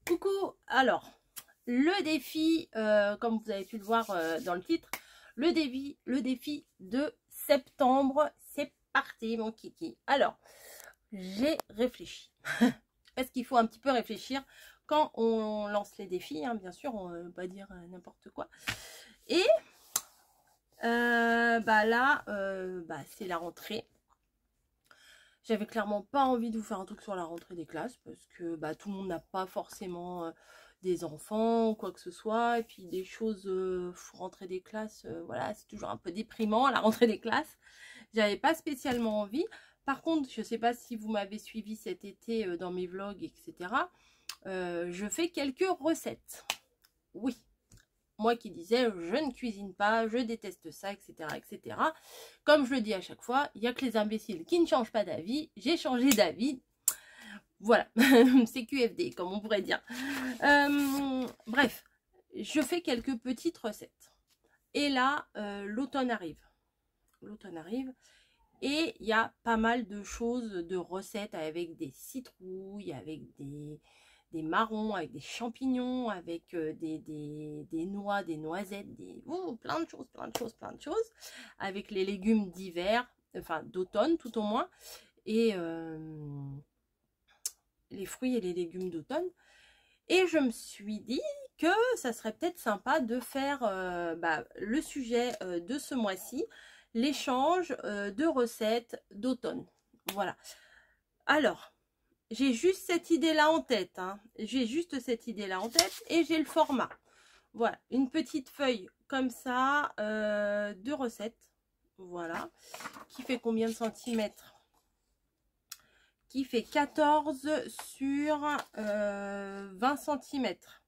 Coucou, alors, le défi, comme vous avez pu le voir dans le titre, le défi de septembre, c'est parti mon kiki. Alors, j'ai réfléchi, parce qu'il faut un petit peu réfléchir quand on lance les défis, hein, bien sûr, on ne va pas dire n'importe quoi. Et c'est la rentrée. J'avais clairement pas envie de vous faire un truc sur la rentrée des classes parce que tout le monde n'a pas forcément des enfants ou quoi que ce soit. Et puis des choses, rentrée des classes, voilà, c'est toujours un peu déprimant la rentrée des classes. J'avais pas spécialement envie. Par contre, je sais pas si vous m'avez suivi cet été dans mes vlogs, etc. Je fais quelques recettes. Oui. Moi qui disais, je ne cuisine pas, je déteste ça, etc., etc. Comme je le dis à chaque fois, il n'y a que les imbéciles qui ne changent pas d'avis. J'ai changé d'avis. Voilà, c'est QFD, comme on pourrait dire. Bref, je fais quelques petites recettes. Et là, l'automne arrive. L'automne arrive. Et il y a pas mal de choses, de recettes avec des citrouilles, avec des marrons, avec des champignons, avec des noix, des noisettes, plein de choses, avec les légumes d'hiver, enfin d'automne tout au moins, et les fruits et les légumes d'automne. Et je me suis dit que ça serait peut-être sympa de faire le sujet de ce mois-ci, l'échange de recettes d'automne. Voilà. Alors, j'ai juste cette idée-là en tête. Hein. J'ai juste cette idée-là en tête et j'ai le format. Voilà, une petite feuille comme ça de recettes. Voilà. Qui fait combien de centimètres? Qui fait 14 sur 20 centimètres.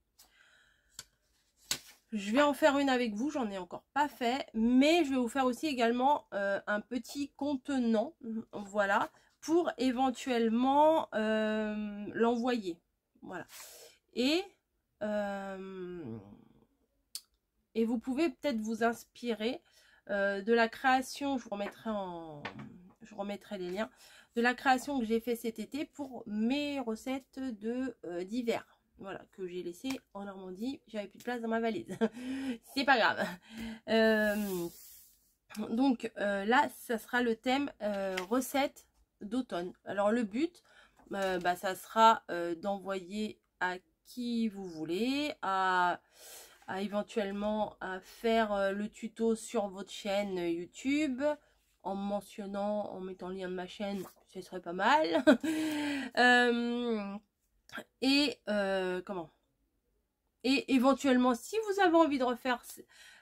Je vais en faire une avec vous, j'en ai encore pas fait. Mais je vais vous faire aussi également un petit contenant. Voilà. Pour éventuellement l'envoyer. Voilà. Et vous pouvez peut-être vous inspirer de la création, je vous remettrai les liens, de la création que j'ai fait cet été pour mes recettes d'hiver. Voilà, que j'ai laissé en Normandie, j'avais plus de place dans ma valise. C'est pas grave. Donc là, ça sera le thème recettes d'automne. Alors le but, ça sera d'envoyer à qui vous voulez, à éventuellement à faire le tuto sur votre chaîne YouTube, en mentionnant, en mettant le lien de ma chaîne, ce serait pas mal. Et éventuellement, si vous avez envie de refaire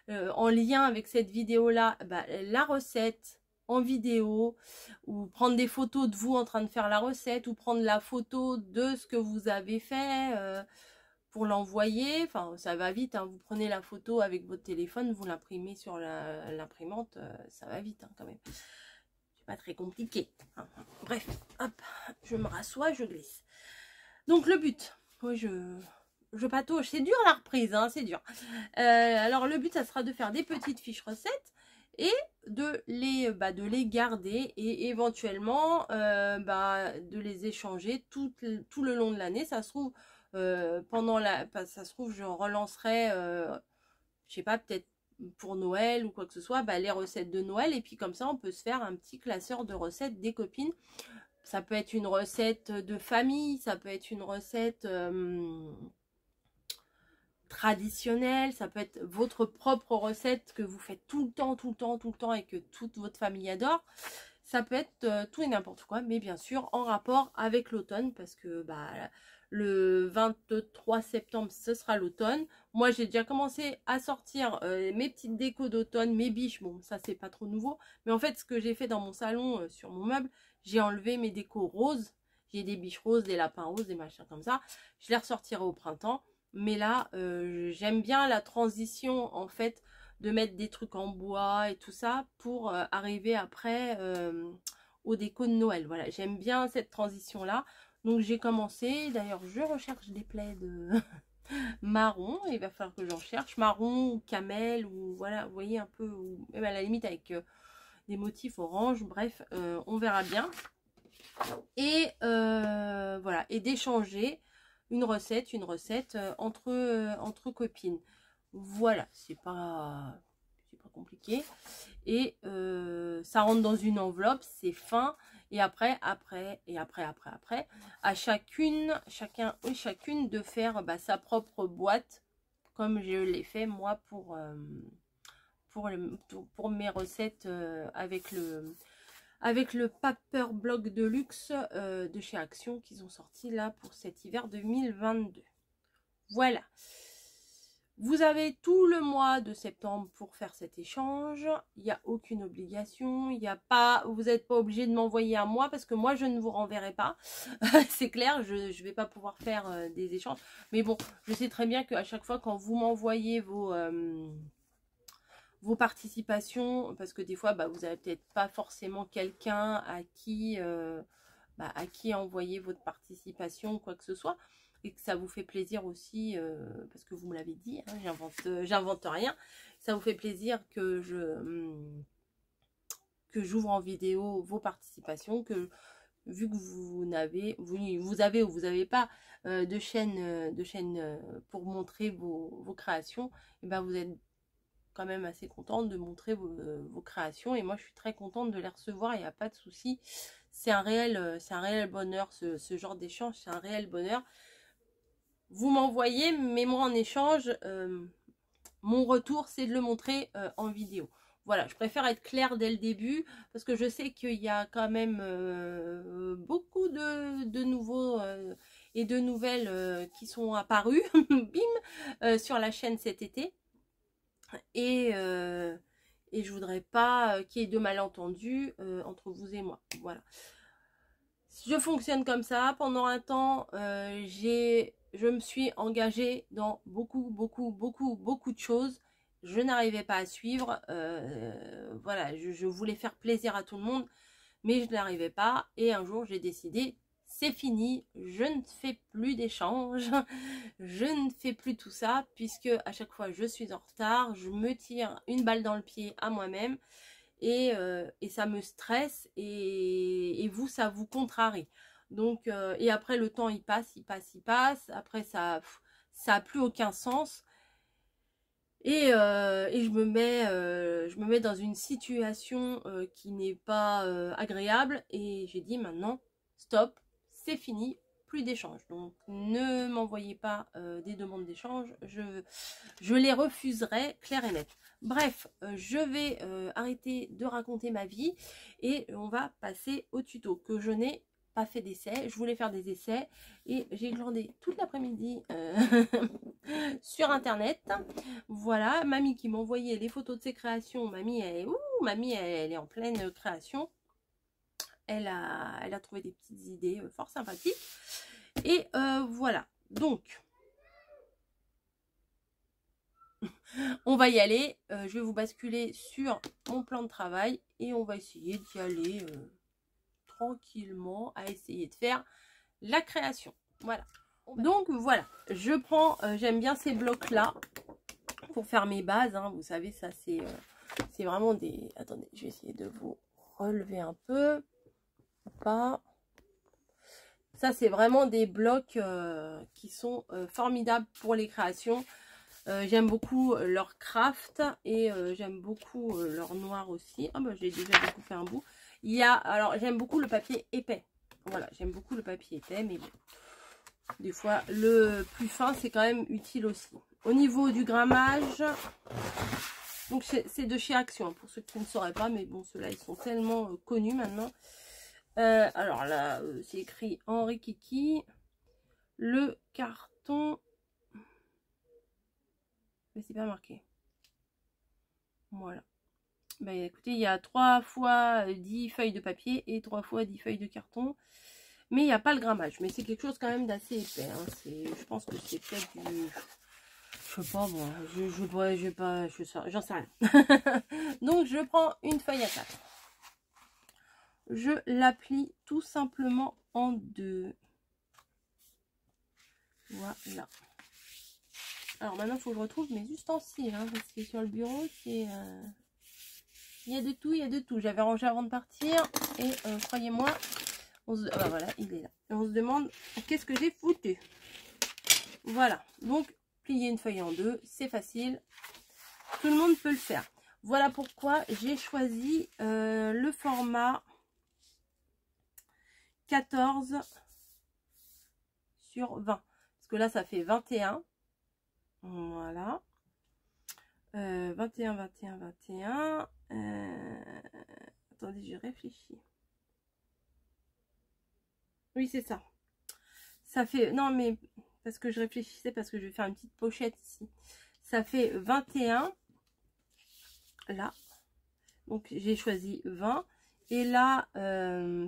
en lien avec cette vidéo-là, la recette en vidéo, ou prendre des photos de vous en train de faire la recette, ou prendre la photo de ce que vous avez fait pour l'envoyer. Enfin, ça va vite, hein. Vous prenez la photo avec votre téléphone, vous l'imprimez sur l'imprimante, ça va vite hein, quand même. C'est pas très compliqué. Hein. Bref, hop, je me rassois, je glisse. Donc le but, moi je patauge, c'est dur la reprise, hein, c'est dur. Alors le but, ça sera de faire des petites fiches recettes et de les garder et éventuellement de les échanger tout le long de l'année. Ça se trouve, ça se trouve, je relancerai, je sais pas, peut-être pour Noël ou quoi que ce soit, les recettes de Noël. Et puis comme ça, on peut se faire un petit classeur de recettes des copines. Ça peut être une recette de famille, ça peut être une recette traditionnelle, ça peut être votre propre recette que vous faites tout le temps et que toute votre famille adore. Ça peut être tout et n'importe quoi, mais bien sûr en rapport avec l'automne parce que le 23 septembre ce sera l'automne. Moi j'ai déjà commencé à sortir mes petites décos d'automne, mes biches, bon ça c'est pas trop nouveau, mais en fait ce que j'ai fait dans mon salon sur mon meuble, j'ai enlevé mes décos roses. J'ai des biches roses, des lapins roses, des machins comme ça. Je les ressortirai au printemps. Mais là, j'aime bien la transition en fait de mettre des trucs en bois et tout ça pour arriver après au déco de Noël. Voilà, j'aime bien cette transition là. Donc j'ai commencé, d'ailleurs je recherche des plaids marron. Il va falloir que j'en cherche marron ou camel ou voilà, vous voyez un peu, ou même à la limite avec des motifs orange. Bref, on verra bien. Et voilà, et d'échanger une recette entre copines. Voilà, c'est pas compliqué. Et ça rentre dans une enveloppe, c'est fin. Et après, à chacune de faire sa propre boîte, comme je l'ai fait moi pour mes recettes avec le Paper Block de luxe de chez Action qu'ils ont sorti là pour cet hiver 2022. Voilà. Vous avez tout le mois de septembre pour faire cet échange. Il n'y a aucune obligation. Vous n'êtes pas obligé de m'envoyer à moi parce que moi, je ne vous renverrai pas. C'est clair, je ne vais pas pouvoir faire des échanges. Mais bon, je sais très bien qu'à chaque fois, quand vous m'envoyez vos participations, parce que des fois, vous n'avez peut-être pas forcément quelqu'un à qui envoyer votre participation, quoi que ce soit. Et que ça vous fait plaisir aussi, parce que vous me l'avez dit, hein, j'invente rien, ça vous fait plaisir que j'ouvre en vidéo vos participations, que vu que vous avez ou vous n'avez pas de chaîne pour montrer vos créations, et vous êtes quand même assez contente de montrer vos créations, et moi je suis très contente de les recevoir, il n'y a pas de souci. C'est un réel bonheur, ce genre d'échange, c'est un réel bonheur. Vous m'envoyez, mais moi en échange, mon retour, c'est de le montrer en vidéo. Voilà, je préfère être claire dès le début, parce que je sais qu'il y a quand même beaucoup de nouveaux et de nouvelles qui sont apparues, bim, sur la chaîne cet été. Et je voudrais pas qu'il y ait de malentendus entre vous et moi. Voilà. Je fonctionne comme ça. Pendant un temps, je me suis engagée dans beaucoup de choses. Je n'arrivais pas à suivre. Voilà, je voulais faire plaisir à tout le monde, mais je n'arrivais pas. Et un jour, j'ai décidé, c'est fini, je ne fais plus d'échanges, je ne fais plus tout ça, puisque à chaque fois, je suis en retard, je me tire une balle dans le pied à moi-même. Et ça me stresse et vous, ça vous contrarie. Donc, et après, le temps, il passe. Après, ça a plus aucun sens. Et je me mets dans une situation qui n'est pas agréable. Et j'ai dit maintenant, stop, c'est fini, plus d'échanges. Donc, ne m'envoyez pas des demandes d'échange. Je les refuserai, clair et net. Bref, je vais arrêter de raconter ma vie et on va passer au tuto que je n'ai pas fait d'essai. Je voulais faire des essais et j'ai glandé toute l'après-midi sur internet. Voilà, mamie qui m'envoyait les photos de ses créations. Mamie, elle est en pleine création. Elle a trouvé des petites idées fort sympathiques. Et voilà, donc on va y aller. Je vais vous basculer sur mon plan de travail et on va essayer d'y aller tranquillement, à essayer de faire la création. Voilà. Donc voilà, je prends, j'aime bien ces blocs là pour faire mes bases, hein. Vous savez, ça c'est vraiment des... Attendez, je vais essayer de vous relever un peu. Pas. Ça c'est vraiment des blocs qui sont formidables pour les créations. J'aime beaucoup leur craft et j'aime beaucoup leur noir aussi. Ah bah j'ai déjà découpé un bout. Alors j'aime beaucoup le papier épais. Voilà, j'aime beaucoup le papier épais, mais bon, des fois le plus fin c'est quand même utile aussi. Au niveau du grammage, donc c'est de chez Action pour ceux qui ne sauraient pas, mais bon ceux-là ils sont tellement connus maintenant. Alors là c'est écrit Henri Kiki. Le carton, mais c'est pas marqué. Voilà. Bah écoutez, il y a 3 fois 10 feuilles de papier et 3 fois 10 feuilles de carton. Mais il n'y a pas le grammage. Mais c'est quelque chose quand même d'assez épais. Hein. Je pense que c'est peut-être du... Je sais pas moi. J'en sais rien. Donc je prends une feuille à 4. Je la plie tout simplement en 2. Voilà. Alors maintenant, il faut que je retrouve mes ustensiles. Hein, parce que sur le bureau, c'est... Il y a de tout, il y a de tout. J'avais rangé avant de partir. Et croyez-moi, voilà, il est là. Et on se demande, qu'est-ce que j'ai foutu? Voilà, donc plier une feuille en deux, c'est facile. Tout le monde peut le faire. Voilà pourquoi j'ai choisi le format 14 sur 20. Parce que là, ça fait 21. Voilà. 21, 21, 21. Attendez, j'ai réfléchi. Oui, c'est ça. Ça fait... Non, mais... Parce que je réfléchissais, parce que je vais faire une petite pochette ici. Ça fait 21. Là. Donc, j'ai choisi 20. Et là,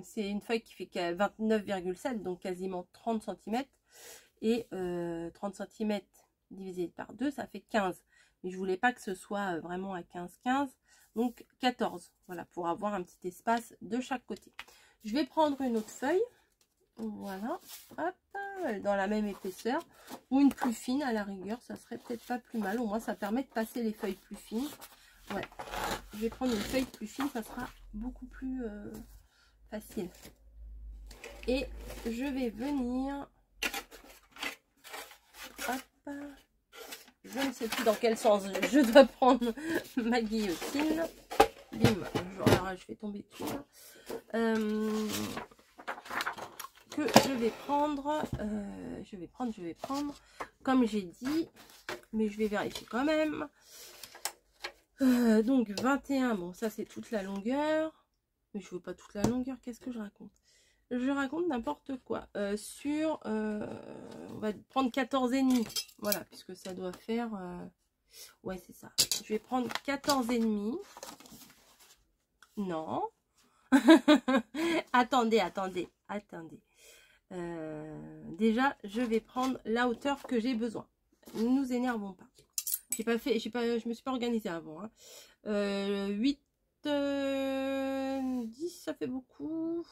c'est une feuille qui fait 29,7, donc quasiment 30 cm. Et 30 cm divisé par 2, ça fait 15. Mais je voulais pas que ce soit vraiment à 15-15. Donc 14. Voilà, pour avoir un petit espace de chaque côté. Je vais prendre une autre feuille. Voilà. Hop, dans la même épaisseur. Ou une plus fine à la rigueur. Ça serait peut-être pas plus mal. Au moins, ça permet de passer les feuilles plus fines. Ouais. Je vais prendre une feuille plus fine. Ça sera beaucoup plus facile. Et je vais venir... Hop. Je ne sais plus dans quel sens je dois prendre ma guillotine. Bim. Alors, je vais tomber dessus. Que je vais prendre. Je vais prendre. Comme j'ai dit. Mais je vais vérifier quand même. Donc 21. Bon, ça c'est toute la longueur. Mais je veux pas toute la longueur. Qu'est-ce que je raconte? Je raconte n'importe quoi. On va prendre 14,5. Voilà, puisque ça doit faire... Ouais, c'est ça. Je vais prendre 14,5. Non. Attendez. Déjà, je vais prendre la hauteur que j'ai besoin. Ne nous énervons pas. Je me suis pas organisée avant. Hein. 8, 10, ça fait beaucoup.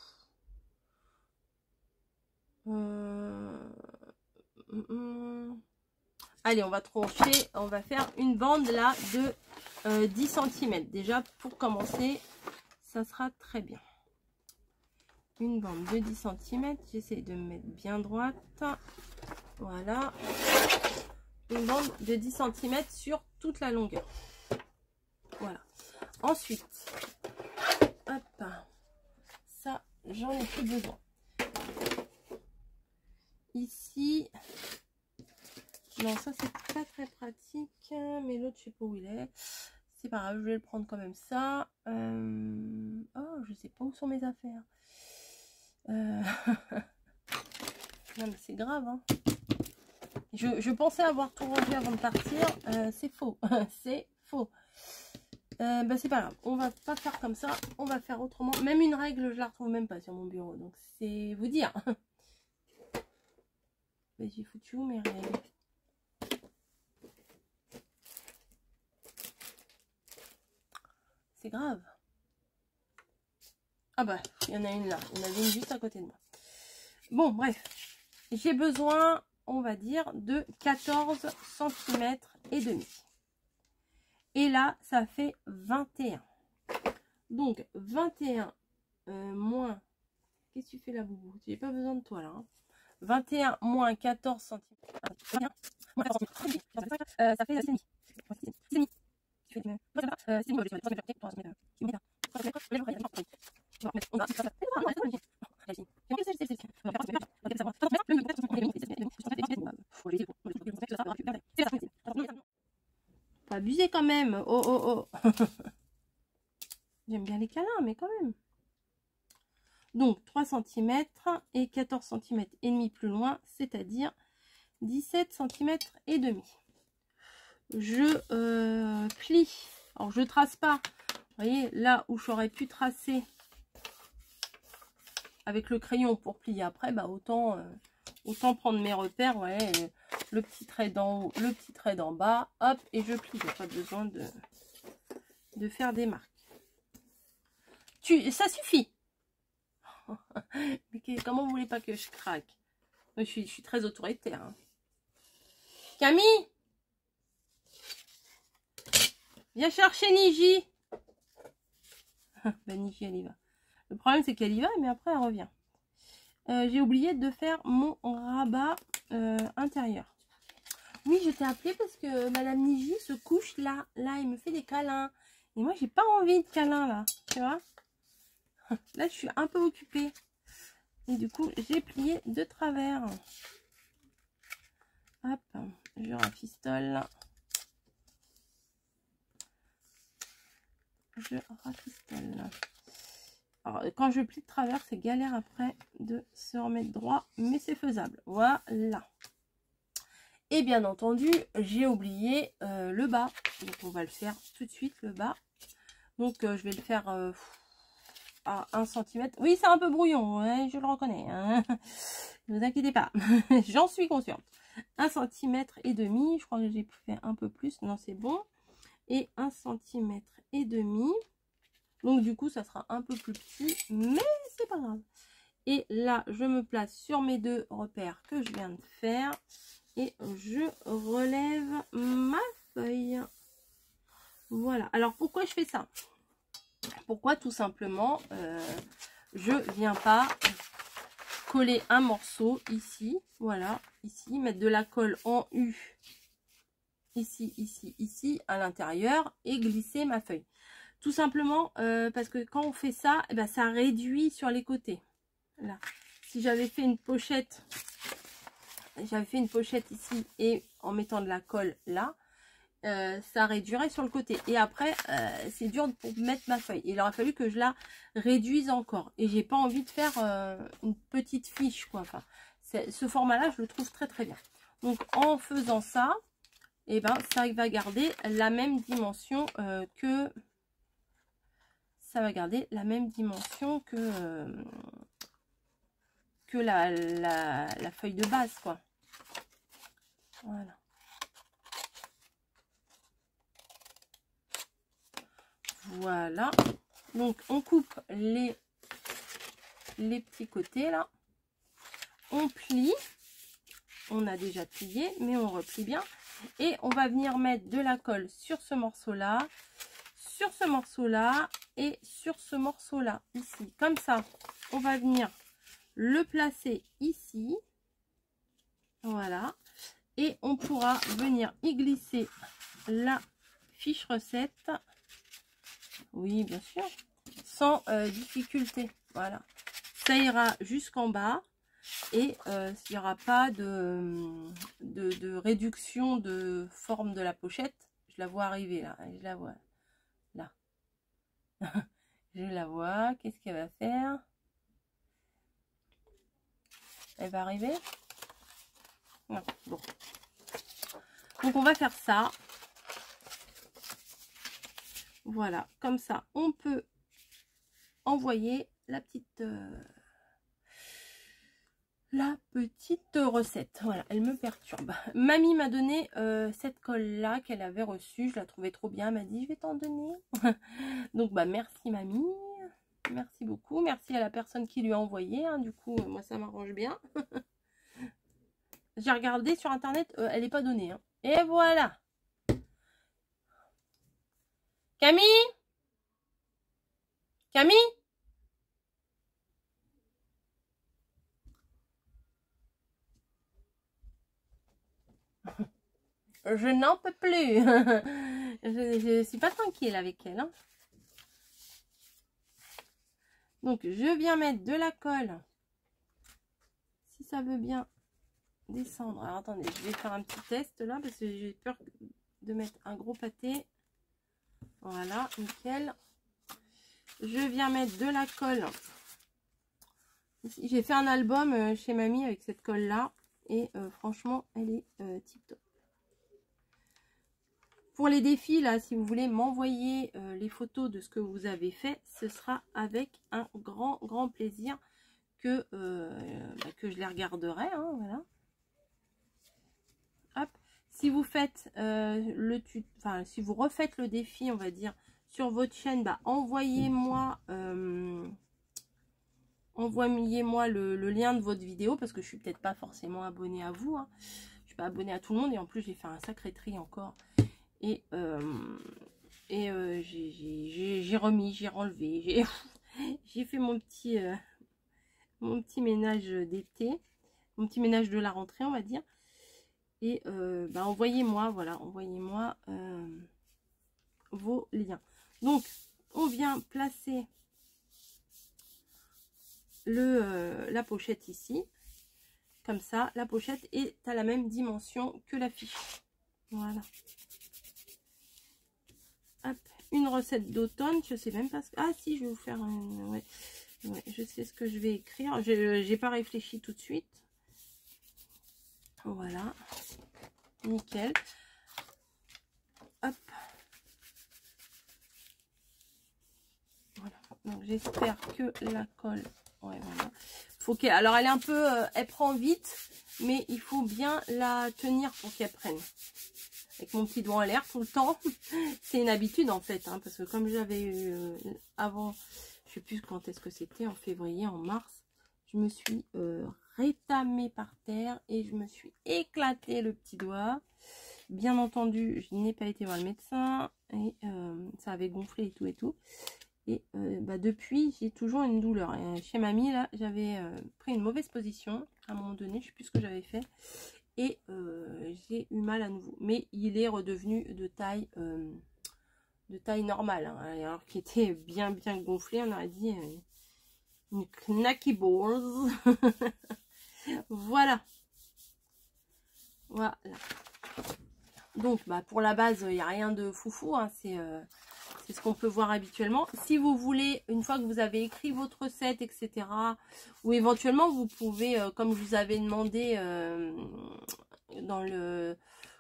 Allez, on va trancher, on va faire une bande là de 10 cm. Déjà, pour commencer, ça sera très bien. Une bande de 10 cm. J'essaie de me mettre bien droite. Voilà. Une bande de 10 cm sur toute la longueur. Voilà. Ensuite, hop, ça, j'en ai plus besoin. Ici, non, ça c'est pas très pratique, mais l'autre, je sais pas où il est. C'est pas grave, je vais le prendre quand même ça. Oh, je sais pas où sont mes affaires. Non, mais c'est grave, hein. Je pensais avoir tout rangé avant de partir. C'est faux. C'est faux. Bah, c'est pas grave. On va pas faire comme ça. On va faire autrement. Même une règle, je la retrouve même pas sur mon bureau. Donc, c'est vous dire. Bah, j'ai foutu où mes règles? C'est grave. Ah bah, il y en a une là. Il y en avait une juste à côté de moi. Bon, bref. J'ai besoin, on va dire, de 14 cm et demi. Et là, ça fait 21. Donc, 21 moins... Qu'est-ce que tu fais là, Boubou? J'ai pas besoin de toi, là. Hein. 21 moins 14 cm. 21 moins 14 cm. Ça fait 6,5. 6,5. Faut abuser quand même. Oh, oh, oh. J'aime bien les câlins, mais quand même. Donc 3 cm et 14 cm et demi plus loin, c'est-à-dire 17 cm et demi. Je plie. Alors je trace pas. Vous voyez, là où j'aurais pu tracer avec le crayon pour plier après, bah autant prendre mes repères. Ouais, le petit trait d'en haut, le petit trait d'en bas, hop, et je plie. Il n'y a pas besoin de faire des marques. Ça suffit. Mais comment vous voulez pas que je craque? Je suis très autoritaire. Hein. Camille, viens chercher Niji. Ben Niji, elle y va. Le problème, c'est qu'elle y va, mais après, elle revient. J'ai oublié de faire mon rabat intérieur. Oui, je t'ai appelé parce que Madame Niji se couche là. Là, il me fait des câlins. Et moi, j'ai pas envie de câlins là. Tu vois? Là, je suis un peu occupée. Et du coup, j'ai plié de travers. Hop, je rafistole. Je rafistole. Alors, quand je plie de travers, c'est galère après de se remettre droit, mais c'est faisable. Voilà. Et bien entendu, j'ai oublié le bas. Donc, on va le faire tout de suite, le bas. Donc, je vais le faire à 1 cm. Oui, c'est un peu brouillon, ouais, je le reconnais. Hein. Ne vous inquiétez pas, j'en suis consciente. 1,5 cm. Je crois que j'ai fait un peu plus. Non, c'est bon. Et 1,5 cm. Donc, du coup, ça sera un peu plus petit, mais c'est pas grave. Et là, je me place sur mes 2 repères que je viens de faire. Et je relève ma feuille. Voilà. Alors, pourquoi je fais ça? Pourquoi? Tout simplement, je viens pas coller un morceau ici. Voilà, ici. Mettre de la colle en U. Ici, ici, ici, à l'intérieur. Et glisser ma feuille. Tout simplement parce que quand on fait ça, eh ben, ça réduit sur les côtés. Là. Si j'avais fait une pochette, ici et en mettant de la colle là, ça réduirait sur le côté. Et après, c'est dur pour mettre ma feuille. Il aurait fallu que je la réduise encore. Et j'ai pas envie de faire une petite fiche, quoi. Enfin, ce format-là, je le trouve très très bien. Donc, en faisant ça, et ben, ça va garder la même dimension que... Ça va garder la même dimension que la feuille de base, quoi. Voilà. Voilà. Donc, on coupe les petits côtés, là. On plie. On a déjà plié, mais on replie bien. Et on va venir mettre de la colle sur ce morceau-là, sur ce morceau-là et sur ce morceau-là, ici. Comme ça, on va venir le placer ici. Voilà. Et on pourra venir y glisser la fiche recette. Oui, bien sûr. Sans difficulté. Voilà. Ça ira jusqu'en bas. Et il n'y aura pas de réduction de forme de la pochette. Je la vois arriver là. Je la vois là. Je la vois. Qu'est-ce qu'elle va faire? Elle va arriver? Non. Bon. Donc on va faire ça. Voilà. Comme ça, on peut envoyer la petite recette. Voilà, elle me perturbe. Mamie m'a donné cette colle là qu'elle avait reçue. Je la trouvais trop bien. Elle m'a dit je vais t'en donner. Donc bah merci mamie. Merci beaucoup. Merci à la personne qui lui a envoyé. Hein. Du coup, moi ça m'arrange bien. J'ai regardé sur internet, elle n'est pas donnée. Hein. Et voilà. Camille? Camille? Je n'en peux plus. Je ne suis pas tranquille avec elle. Hein. Donc, je viens mettre de la colle. Si ça veut bien descendre. Alors, attendez, je vais faire un petit test là parce que j'ai peur de mettre un gros pâté. Voilà, nickel. Je viens mettre de la colle. J'ai fait un album chez mamie avec cette colle là. Et franchement, elle est tip top. Pour les défis, là, si vous voulez m'envoyer les photos de ce que vous avez fait, ce sera avec un grand plaisir que je les regarderai. Hein, voilà. Hop. Si vous faites si vous refaites le défi, on va dire, sur votre chaîne, bah, envoyez-moi le lien de votre vidéo parce que je suis peut-être pas forcément abonnée à vous. Hein. Je suis pas abonnée à tout le monde et en plus j'ai fait un sacré tri encore. Et j'ai remis, j'ai renlevé, j'ai fait mon petit ménage d'été, mon petit ménage de la rentrée, on va dire. Et bah, envoyez-moi, voilà, envoyez-moi vos liens. Donc, on vient placer la pochette ici. Comme ça, la pochette est à la même dimension que la fiche. Voilà. Hop, une recette d'automne. Je sais même pas ce que... Ah si, je vais vous faire une... Ouais, ouais, je sais ce que je vais écrire. J'ai pas réfléchi tout de suite. Voilà. Nickel. Hop. Voilà. Donc j'espère que la colle... Ouais, voilà. Faut qu'elle... Alors elle est un peu... elle prend vite, mais il faut bien la tenir pour qu'elle prenne. Avec mon petit doigt en l'air tout le temps. C'est une habitude en fait, hein, parce que comme j'avais eu avant, je sais plus quand est-ce que c'était, en février, en mars, je me suis rétamée par terre et je me suis éclaté le petit doigt. Bien entendu, je n'ai pas été voir le médecin et ça avait gonflé et tout et tout. Et bah, depuis, j'ai toujours une douleur. Et chez mamie, là, j'avais pris une mauvaise position à un moment donné, je sais plus ce que j'avais fait. Et j'ai eu mal à nouveau. Mais il est redevenu de taille normale. Hein. Alors qu'il était bien gonflé, on aurait dit une knacky balls. Voilà. Voilà. Donc bah, pour la base, il n'y a rien de foufou. Hein. C'est ce qu'on peut voir habituellement. Si vous voulez, une fois que vous avez écrit votre recette, etc. Ou éventuellement, vous pouvez, comme je vous avais demandé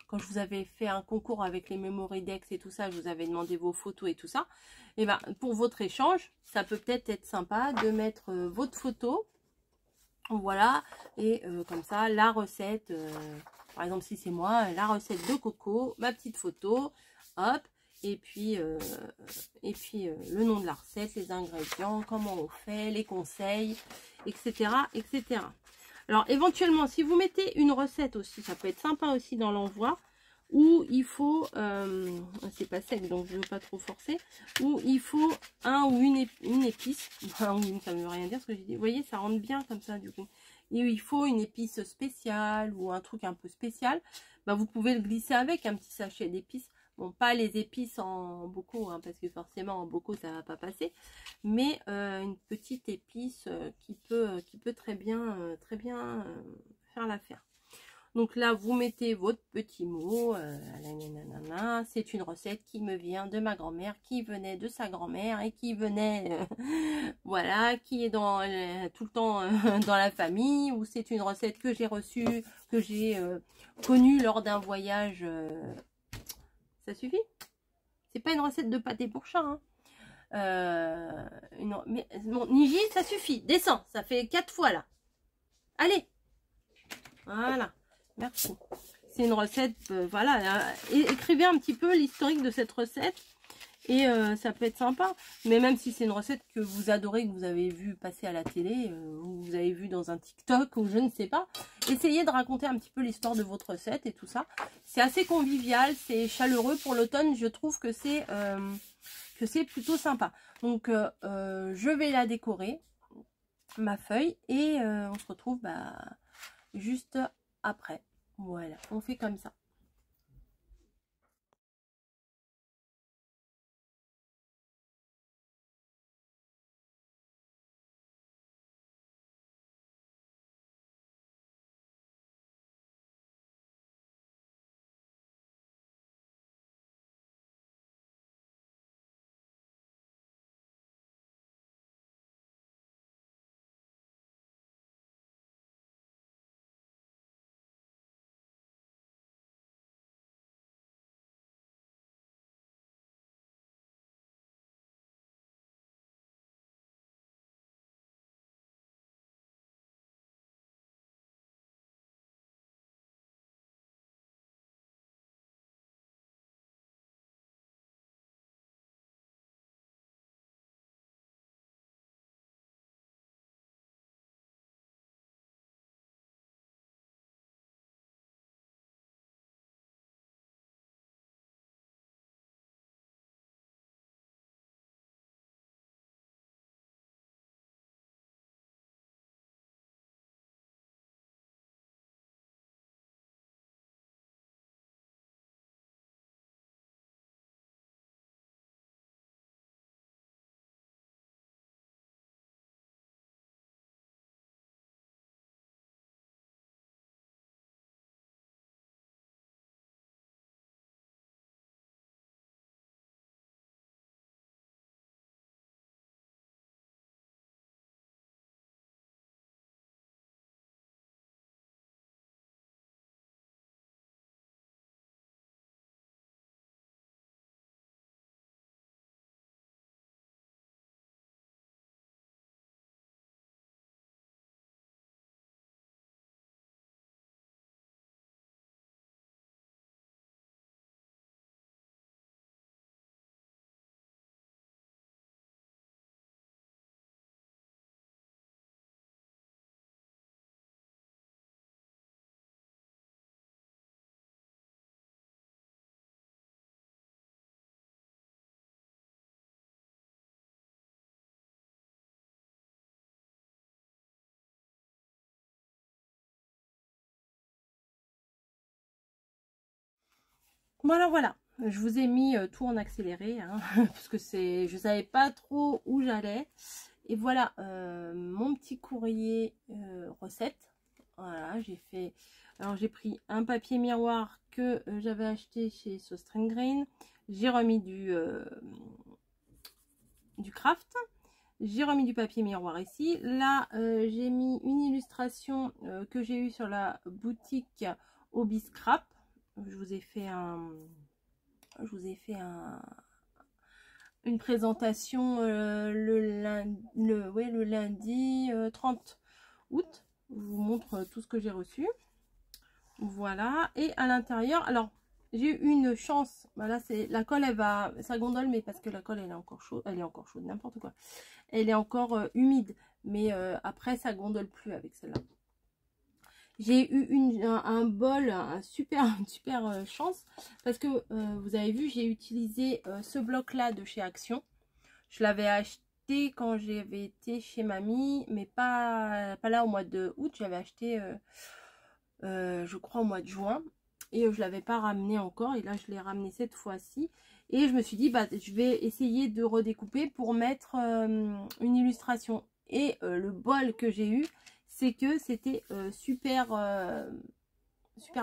quand je vous avais fait un concours avec les Memory Dex et tout ça, je vous avais demandé vos photos et tout ça. Et ben pour votre échange, ça peut peut-être être sympa de mettre votre photo. Voilà. Et comme ça, la recette, par exemple si c'est moi, la recette de coco, ma petite photo, hop. Et puis le nom de la recette, les ingrédients, comment on fait, les conseils, etc. etc. Alors éventuellement, si vous mettez une recette aussi, ça peut être sympa aussi dans l'envoi, où il faut, c'est pas sec donc je ne veux pas trop forcer, où il faut un ou une épice, un ou une, ça ne veut rien dire ce que j'ai dit, vous voyez ça rentre bien comme ça du coup, et il faut une épice spéciale ou un truc un peu spécial, bah, vous pouvez le glisser avec un petit sachet d'épices. Bon, pas les épices en bocaux, hein, parce que forcément en bocaux ça va pas passer, mais une petite épice qui peut très bien faire l'affaire. Donc là, vous mettez votre petit mot, c'est une recette qui me vient de ma grand-mère, qui venait de sa grand-mère et qui venait, voilà, qui est tout le temps dans la famille, ou c'est une recette que j'ai reçue, que j'ai connue lors d'un voyage. Ça suffit? C'est pas une recette de pâté pour chat, hein. Mais bon, Niji, ça suffit. Descends, ça fait 4 fois là. Allez. Voilà. Merci. C'est une recette, voilà. Écrivez un petit peu l'historique de cette recette. Et ça peut être sympa. Mais même si c'est une recette que vous adorez, que vous avez vu passer à la télé, ou vous avez vu dans un TikTok, ou je ne sais pas, essayez de raconter un petit peu l'histoire de votre recette et tout ça. C'est assez convivial, c'est chaleureux pour l'automne. Je trouve que c'est plutôt sympa. Donc, je vais la décorer, ma feuille, et on se retrouve juste après. Voilà, on fait comme ça. Voilà, voilà. Je vous ai mis tout en accéléré, hein, parce que je savais pas trop où j'allais. Et voilà, mon petit courrier recette. Voilà, j'ai fait... Alors, j'ai pris un papier miroir que j'avais acheté chez So Green. J'ai remis du craft. J'ai remis du papier miroir ici. Là, j'ai mis une illustration que j'ai eue sur la boutique Hobby Scrap. Je vous ai fait une présentation le lundi 30 août. Je vous montre tout ce que j'ai reçu. Voilà. Et à l'intérieur, alors, j'ai eu une chance. Voilà, c'est la colle, elle va... Ça gondole, mais parce que la colle, elle est encore chaude. Elle est encore chaude, n'importe quoi. Elle est encore humide. Mais après, ça gondole plus avec celle-là. J'ai eu un bol, une super chance. Parce que vous avez vu, j'ai utilisé ce bloc-là de chez Action. Je l'avais acheté quand j'avais été chez mamie. Mais pas là au mois de août. J'avais acheté, je crois, au mois de juin. Et je ne l'avais pas ramené encore. Et là, je l'ai ramené cette fois-ci. Et je me suis dit, bah, je vais essayer de redécouper pour mettre une illustration. Et le bol que j'ai eu, c'est que c'était super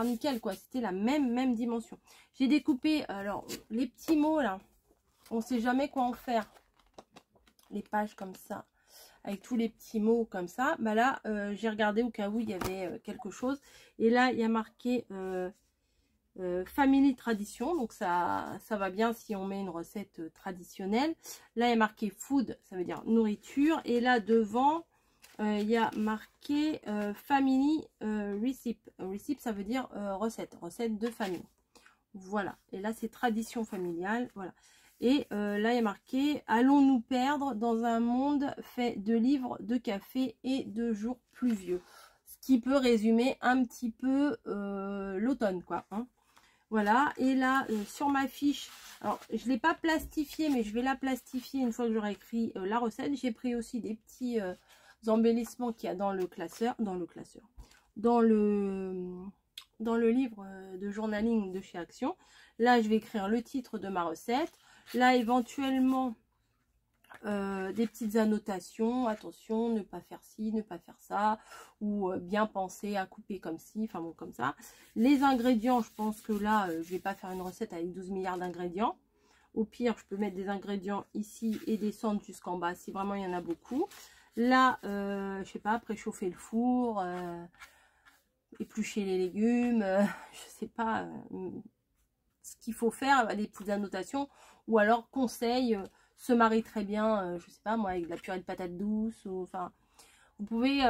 nickel, quoi. C'était la même dimension. J'ai découpé, alors, les petits mots, là. On ne sait jamais quoi en faire. Les pages comme ça. Avec tous les petits mots comme ça. Bah là, j'ai regardé au cas où il y avait quelque chose. Et là, il y a marqué... Family Tradition, donc ça va bien si on met une recette traditionnelle. Là il y a marqué food, ça veut dire nourriture, et là devant il y a marqué Family Recipe. Recipe, ça veut dire recette de famille. Voilà, et là c'est tradition familiale, voilà. Et là il y a marqué allons nous perdre dans un monde fait de livres, de café et de jours pluvieux, ce qui peut résumer un petit peu l'automne, quoi, hein. Voilà, et là, sur ma fiche, alors je ne l'ai pas plastifiée, mais je vais la plastifier une fois que j'aurai écrit la recette. J'ai pris aussi des petits embellissements qu'il y a dans le classeur, dans le livre de journaling de chez Action. Là, je vais écrire le titre de ma recette. Là, éventuellement... des petites annotations, attention, ne pas faire ci, ne pas faire ça, ou bien penser à couper comme ci, enfin bon, comme ça. Les ingrédients, je pense que là, je vais pas faire une recette avec 12 milliards d'ingrédients. Au pire, je peux mettre des ingrédients ici et descendre jusqu'en bas si vraiment il y en a beaucoup. Là, je sais pas, préchauffer le four, éplucher les légumes, je sais pas ce qu'il faut faire, des petites annotations, ou alors conseils, se marie très bien, je sais pas moi, avec de la purée de patates douces, ou enfin, vous pouvez,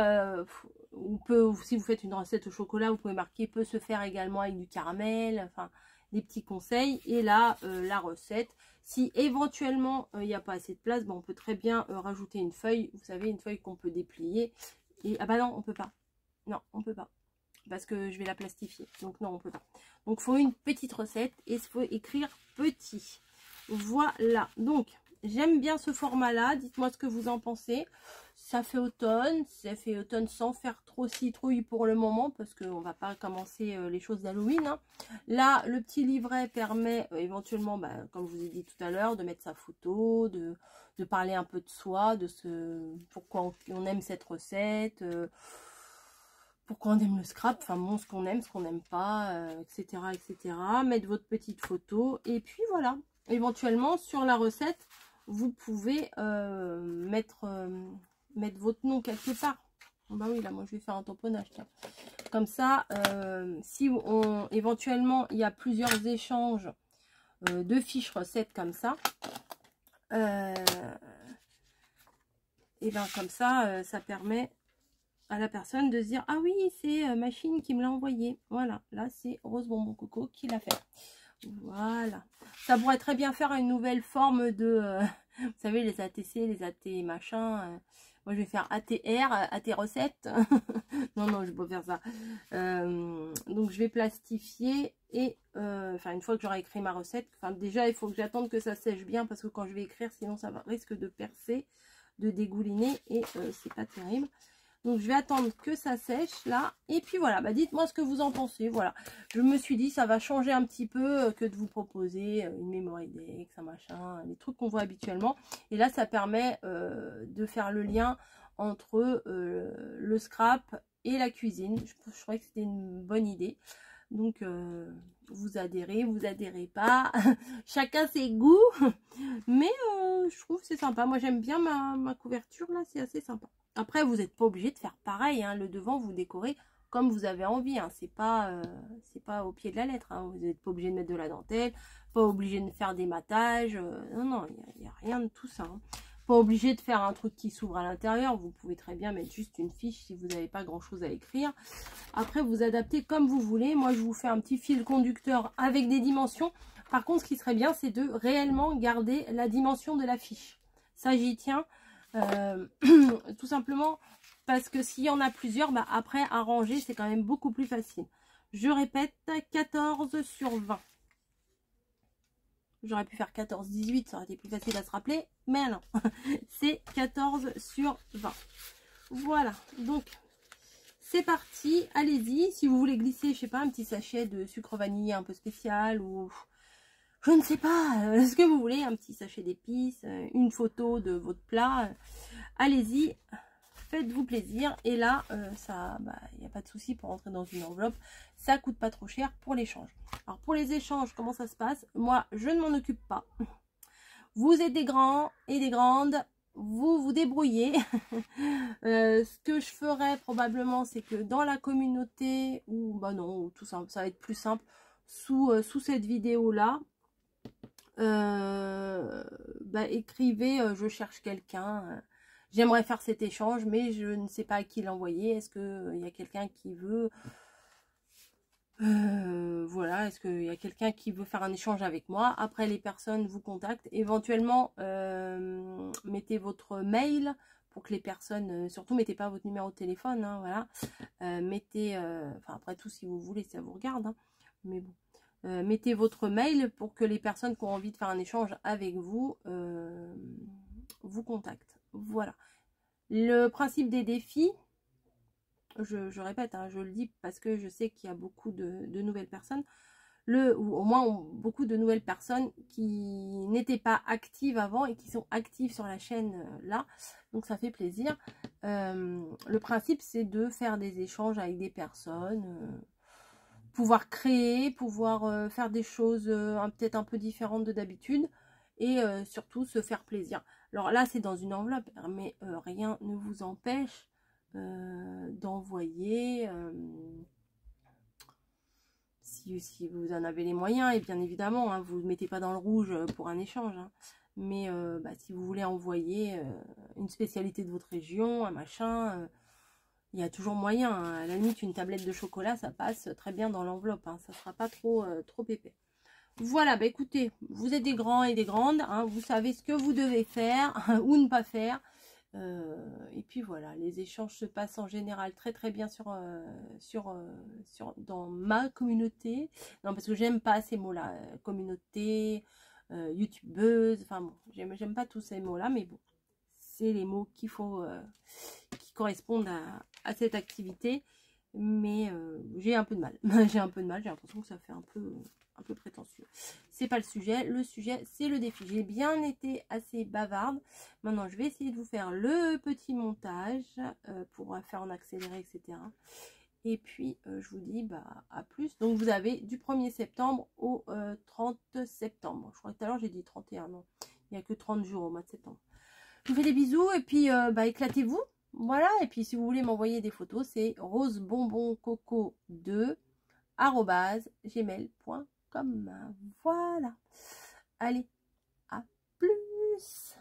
si vous faites une recette au chocolat, vous pouvez marquer peut se faire également avec du caramel, enfin, des petits conseils. Et là, la recette, si éventuellement il n'y a pas assez de place, bon, on peut très bien rajouter une feuille, vous savez, une feuille qu'on peut déplier, et ah bah non, on peut pas, non, on peut pas, parce que je vais la plastifier, donc non, on peut pas. Donc, il faut une petite recette, et il faut écrire petit. Voilà, donc j'aime bien ce format-là. Dites-moi ce que vous en pensez. Ça fait automne sans faire trop citrouille pour le moment, parce qu'on va pas commencer les choses d'Halloween, hein. Là, le petit livret permet éventuellement, bah, comme je vous ai dit tout à l'heure, de mettre sa photo, de parler un peu de soi, de pourquoi on aime cette recette, pourquoi on aime le scrap, enfin bon, ce qu'on n'aime pas, etc., etc. Mettre votre petite photo, et puis voilà. Éventuellement, sur la recette, vous pouvez mettre votre nom quelque part. Bah oui, là, moi, je vais faire un tamponnage, tiens. Comme ça, si éventuellement, il y a plusieurs échanges de fiches recettes comme ça, et bien comme ça, ça permet à la personne de se dire, ah oui, c'est Machine qui me l'a envoyé. Voilà, là, c'est Rose Bonbon Coco qui l'a fait. Voilà, ça pourrait très bien faire une nouvelle forme de, vous savez, les ATC, les AT machin. Moi, je vais faire ATR, AT recettes. non, je vais pas faire ça. Donc, je vais plastifier et, enfin, une fois que j'aurai écrit ma recette, enfin, déjà, il faut que j'attende que ça sèche bien parce que quand je vais écrire, sinon, ça risque de percer, de dégouliner et c'est pas terrible. Donc je vais attendre que ça sèche là. Et puis voilà, bah dites-moi ce que vous en pensez. Voilà, je me suis dit ça va changer un petit peu que de vous proposer une Memory Dex, un machin, les trucs qu'on voit habituellement. Et là ça permet de faire le lien entre le scrap et la cuisine. Je trouvais que c'était une bonne idée. Donc vous adhérez pas. Chacun ses goûts. Mais je trouve que c'est sympa. Moi j'aime bien ma couverture là, c'est assez sympa. Après vous n'êtes pas obligé de faire pareil, hein. Le devant vous décorez comme vous avez envie, hein. C'est pas au pied de la lettre, hein. Vous n'êtes pas obligé de mettre de la dentelle, pas obligé de faire des matages, non non, il n'y a rien de tout ça, hein. Pas obligé de faire un truc qui s'ouvre à l'intérieur, vous pouvez très bien mettre juste une fiche si vous n'avez pas grand chose à écrire. Après vous adaptez comme vous voulez. Moi je vous fais un petit fil conducteur avec des dimensions. Par contre ce qui serait bien c'est de réellement garder la dimension de la fiche. Ça j'y tiens, tout simplement parce que s'il y en a plusieurs, bah, après à ranger c'est quand même beaucoup plus facile. Je répète, 14 sur 20. J'aurais pu faire 14-18, ça aurait été plus facile à se rappeler, mais non, c'est 14 sur 20. Voilà, donc c'est parti, allez-y. Si vous voulez glisser, je sais pas, un petit sachet de sucre vanillé un peu spécial ou je ne sais pas, ce que vous voulez, un petit sachet d'épices, une photo de votre plat, allez-y, faites-vous plaisir. Et là, ça, il n'y a pas de souci pour rentrer dans une enveloppe, ça coûte pas trop cher pour l'échange. Alors pour les échanges, comment ça se passe? Moi, je ne m'en occupe pas. Vous êtes des grands et des grandes, vous vous débrouillez. Ce que je ferais probablement, c'est que dans la communauté, ou bah non, tout simple, ça va être plus simple, sous cette vidéo là, écrivez je cherche quelqu'un, j'aimerais faire cet échange mais je ne sais pas à qui l'envoyer. Est-ce que il y a quelqu'un qui veut voilà, est-ce qu'il y a quelqu'un qui veut faire un échange avec moi? Après les personnes vous contactent, éventuellement mettez votre mail pour que les personnes, surtout mettez pas votre numéro de téléphone, hein, voilà, mettez, enfin après tout si vous voulez ça vous regarde, hein, mais bon. Mettez votre mail pour que les personnes qui ont envie de faire un échange avec vous vous contactent. Voilà. Le principe des défis, je répète, hein, je le dis parce que je sais qu'il y a beaucoup de nouvelles personnes, ou au moins beaucoup de nouvelles personnes qui n'étaient pas actives avant et qui sont actives sur la chaîne là. Donc ça fait plaisir. Le principe c'est de faire des échanges avec des personnes, pouvoir créer, pouvoir faire des choses peut-être un peu différentes de d'habitude et surtout se faire plaisir. Alors là c'est dans une enveloppe mais rien ne vous empêche d'envoyer si vous en avez les moyens, et bien évidemment hein, vous ne mettez pas dans le rouge pour un échange, hein, mais si vous voulez envoyer une spécialité de votre région, un machin, il y a toujours moyen, hein. À la limite une tablette de chocolat ça passe très bien dans l'enveloppe, hein. Ça sera pas trop épais. Voilà, bah écoutez, vous êtes des grands et des grandes, hein, vous savez ce que vous devez faire ou ne pas faire. Et puis voilà, les échanges se passent en général très très bien dans ma communauté. Non, parce que j'aime pas ces mots-là, communauté, youtubeuse, enfin bon, j'aime pas tous ces mots-là, mais bon, c'est les mots qu'il faut, qui correspondent à cette activité. Mais j'ai un peu de mal, j'ai l'impression que ça fait un peu prétentieux. C'est pas le sujet c'est le défi. J'ai bien été assez bavarde. Maintenant je vais essayer de vous faire le petit montage pour faire en accéléré, etc. Et puis je vous dis à plus. Donc vous avez du 1er septembre au 30 septembre. Je crois que tout à l'heure j'ai dit 31, non, il n'y a que 30 jours au mois de septembre. Je vous fais des bisous et puis éclatez-vous. Voilà, et puis si vous voulez m'envoyer des photos, c'est rosebonboncoco2@gmail.com. Voilà. Allez, à plus.